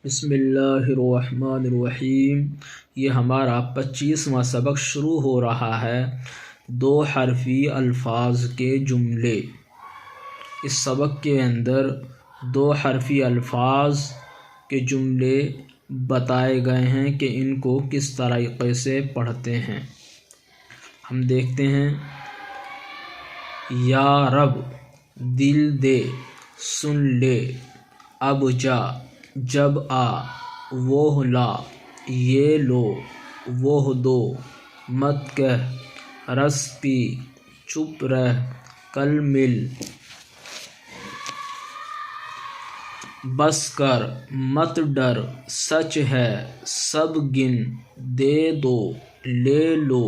بسم اللہ الرحمن الرحیم۔ یہ ہمارا 25واں سبق شروع ہو رہا ہے۔ 2 حرفی الفاظ کے جملے۔ اس سبق کے اندر 2 حرفی الفاظ کے جملے بتائے گئے ہیں کہ ان کو کس طریقے سے پڑھتے ہیں۔ ہم دیکھتے ہیں۔ یا رب دل دے سن لے، اب جا جب آ، وہ لا یہ لو وہ دو، مت کہہ رس پی چپ رہ کل مل، بس کر مت ڈر سچ ہے سب گن، دے دو لے لو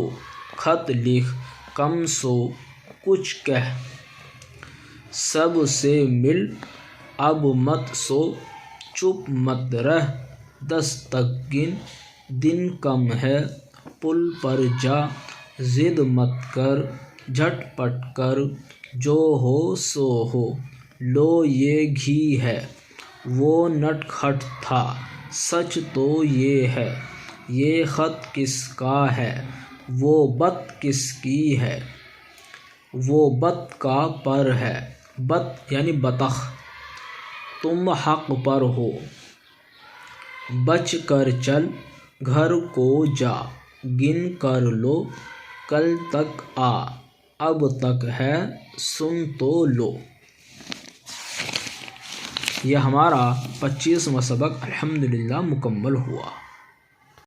خط لکھ کم سو کچھ کہہ، سب سے مل اب مت سو چپ مت رہ، 10 تک گن دن کم ہے پل پر جا، ضد مت کر جھٹ پٹ کر، جو ہو سو ہو، لو یہ گھی ہے وہ نٹ کھٹ تھا، سچ تو یہ ہے یہ خط کس کا ہے، وہ بت کس کی ہے، وہ بت کا پر ہے، بت یعنی بطخ، تم حق پر ہو، بچ کر چل گھر کو جا، گن کر لو کل تک آ، اب تک ہے سن تو لو۔ یہ ہمارا 25واں سبق الحمدللہ مکمل ہوا۔